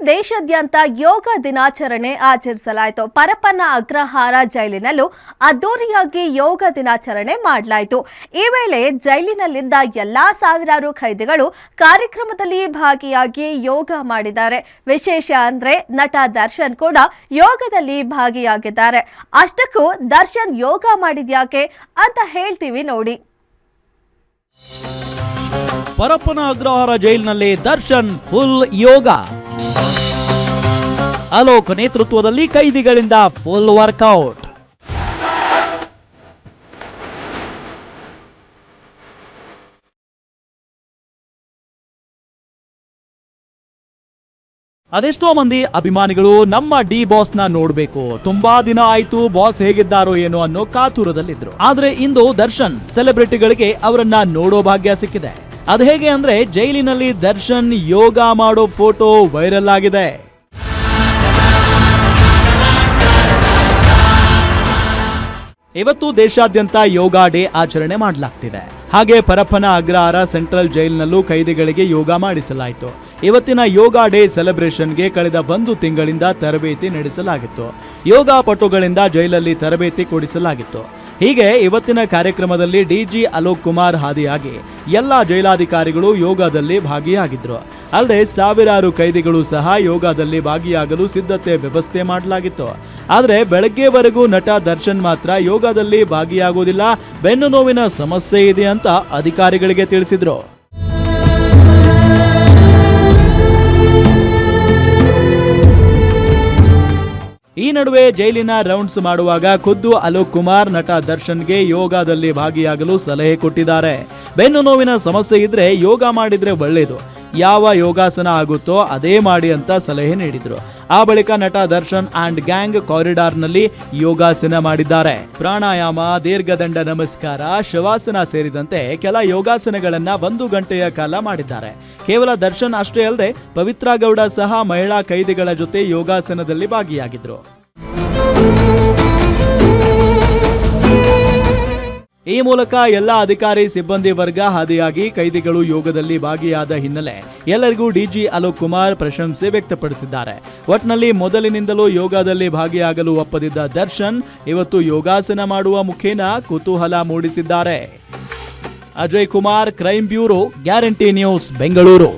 ದೇಶಾದ್ಯಂತ ಯೋಗ ದಿನಾಚರಣೆ ಆಚರಿಸಲಾಯಿತು. ಪರಪ್ಪನ ಅಗ್ರಹಾರ ಜೈಲಿನಲ್ಲೂ ಅದ್ದೂರಿಯಾಗಿ ಯೋಗ ದಿನಾಚರಣೆ ಮಾಡಲಾಯಿತು. ಈ ವೇಳೆ ಜೈಲಿನಲ್ಲಿದ್ದ ಎಲ್ಲಾ ಸಾವಿರಾರು ಖೈದಿಗಳು ಕಾರ್ಯಕ್ರಮದಲ್ಲಿ ಭಾಗಿಯಾಗಿ ಯೋಗ ಮಾಡಿದ್ದಾರೆ. ವಿಶೇಷ ಅಂದ್ರೆ ನಟ ದರ್ಶನ್ ಕೂಡ ಯೋಗದಲ್ಲಿ ಭಾಗಿಯಾಗಿದ್ದಾರೆ. ಅಷ್ಟಕ್ಕೂ ದರ್ಶನ್ ಯೋಗ ಮಾಡಿದ್ಯಾಕೆ ಅಂತ ಹೇಳ್ತೀವಿ ನೋಡಿ. ಪರಪ್ಪನ ಅಗ್ರಹಾರ ಜೈಲಿನಲ್ಲಿ ದರ್ಶನ್ ಫುಲ್ ಯೋಗ. ಅಲೋಕ್ ನೇತೃತ್ವದಲ್ಲಿ ಕೈದಿಗಳಿಂದ ಫುಲ್ ವರ್ಕೌಟ್. ಅದೆಷ್ಟೋ ಮಂದಿ ಅಭಿಮಾನಿಗಳು ನಮ್ಮ ಡಿ ಬಾಸ್ ನ ನೋಡ್ಬೇಕು, ತುಂಬಾ ದಿನ ಆಯ್ತು ಬಾಸ್ ಹೇಗಿದ್ದಾರೋ ಏನೋ ಅನ್ನೋ ಕಾತುರದಲ್ಲಿದ್ರು. ಆದ್ರೆ ಇಂದು ದರ್ಶನ್ ಸೆಲೆಬ್ರಿಟಿಗಳಿಗೆ ಅವರನ್ನ ನೋಡೋ ಭಾಗ್ಯ ಸಿಕ್ಕಿದೆ. ಅದು ಹೇಗೆ ಅಂದ್ರೆ ಜೈಲಿನಲ್ಲಿ ದರ್ಶನ್ ಯೋಗ ಮಾಡೋ ಫೋಟೋ ವೈರಲ್ ಆಗಿದೆ. ಇವತ್ತು ದೇಶಾದ್ಯಂತ ಯೋಗ ಡೇ ಆಚರಣೆ ಮಾಡಲಾಗ್ತಿದೆ. ಹಾಗೆ ಪರಪ್ಪನ ಅಗ್ರಹಾರ ಸೆಂಟ್ರಲ್ ಜೈಲಿನಲ್ಲೂ ಕೈದಿಗಳಿಗೆ ಯೋಗ ಮಾಡಿಸಲಾಯಿತು. ಇವತ್ತಿನ ಯೋಗ ಡೇ ಸೆಲೆಬ್ರೇಷನ್ಗೆ ಕಳೆದ 1 ತಿಂಗಳಿಂದ ತರಬೇತಿ ನಡೆಸಲಾಗಿತ್ತು. ಯೋಗ ಪಟುಗಳಿಂದ ಜೈಲಲ್ಲಿ ತರಬೇತಿ ಕೊಡಿಸಲಾಗಿತ್ತು. ಹೀಗೆ ಇವತ್ತಿನ ಕಾರ್ಯಕ್ರಮದಲ್ಲಿ ಡಿಜಿ ಅಲೋಕ್ ಕುಮಾರ್ ಹಾದಿಯಾಗಿ ಎಲ್ಲ ಜೈಲಾಧಿಕಾರಿಗಳು ಯೋಗದಲ್ಲಿ ಭಾಗಿಯಾಗಿದ್ರು. ಅಲ್ಲದೆ ಸಾವಿರಾರು ಕೈದಿಗಳು ಸಹ ಯೋಗದಲ್ಲಿ ಭಾಗಿಯಾಗಲು ಸಿದ್ಧತೆ ವ್ಯವಸ್ಥೆ ಮಾಡಲಾಗಿತ್ತು. ಆದರೆ ಬೆಳಗ್ಗೆವರೆಗೂ ನಟ ದರ್ಶನ್ ಮಾತ್ರ ಯೋಗದಲ್ಲಿ ಭಾಗಿಯಾಗುವುದಿಲ್ಲ, ಬೆನ್ನು ನೋವಿನ ಸಮಸ್ಯೆ ಇದೆ ಅಂತ ಅಧಿಕಾರಿಗಳಿಗೆ ತಿಳಿಸಿದ್ರು. ಈ ನಡುವೆ ಜೈಲಿನ ರೌಂಡ್ಸ್ ಮಾಡುವಾಗ ಖುದ್ದು ಅಲೋಕ್ ಕುಮಾರ್ ನಟ ದರ್ಶನ್ಗೆ ಯೋಗದಲ್ಲಿ ಭಾಗಿಯಾಗಲು ಸಲಹೆ ಕೊಟ್ಟಿದ್ದಾರೆ. ಬೆನ್ನು ನೋವಿನ ಸಮಸ್ಯೆ ಇದ್ರೆ ಯೋಗ ಮಾಡಿದ್ರೆ ಒಳ್ಳೇದು, ಯಾವ ಯೋಗಾಸನ ಆಗುತ್ತೋ ಅದೇ ಮಾಡಿ ಅಂತ ಸಲಹೆ ನೀಡಿದ್ರು. ಆ ಬಳಿಕ ನಟ ದರ್ಶನ್ ಅಂಡ್ ಗ್ಯಾಂಗ್ ಕಾರಿಡಾರ್ ನಲ್ಲಿ ಯೋಗಾಸನ ಮಾಡಿದ್ದಾರೆ. ಪ್ರಾಣಾಯಾಮ, ದೀರ್ಘದಂಡ ನಮಸ್ಕಾರ, ಶವಾಸನ ಸೇರಿದಂತೆ ಕೆಲ ಯೋಗಾಸನಗಳನ್ನ 1 ಗಂಟೆಯ ಕಾಲ ಮಾಡಿದ್ದಾರೆ. ಕೇವಲ ದರ್ಶನ್ ಅಷ್ಟೇ ಅಲ್ಲದೆ ಪವಿತ್ರ ಗೌಡ ಸಹ ಮಹಿಳಾ ಕೈದಿಗಳ ಜೊತೆ ಯೋಗಾಸನದಲ್ಲಿ ಭಾಗಿಯಾಗಿದ್ರು. ಈ ಮೂಲಕ ಎಲ್ಲ ಅಧಿಕಾರಿ ಸಿಬ್ಬಂದಿ ವರ್ಗ ಹಾದಿಯಾಗಿ ಕೈದಿಗಳು ಯೋಗದಲ್ಲಿ ಭಾಗಿಯಾದ ಹಿನ್ನೆಲೆ ಎಲ್ಲರಿಗೂ ಡಿಜಿ ಅಲೋಕ್ ಕುಮಾರ್ ಪ್ರಶಂಸೆ ವ್ಯಕ್ತಪಡಿಸಿದ್ದಾರೆ. ಒಟ್ನಲ್ಲಿ ಮೊದಲಿನಿಂದಲೂ ಯೋಗದಲ್ಲಿ ಭಾಗಿಯಾಗಲು ಒಪ್ಪದಿದ್ದ ದರ್ಶನ್ ಇವತ್ತು ಯೋಗಾಸನ ಮಾಡುವ ಮುಖೇನ ಕುತೂಹಲ ಮೂಡಿಸಿದ್ದಾರೆ. Ajay Kumar, crime bureau, guarantee news, Bengaluru.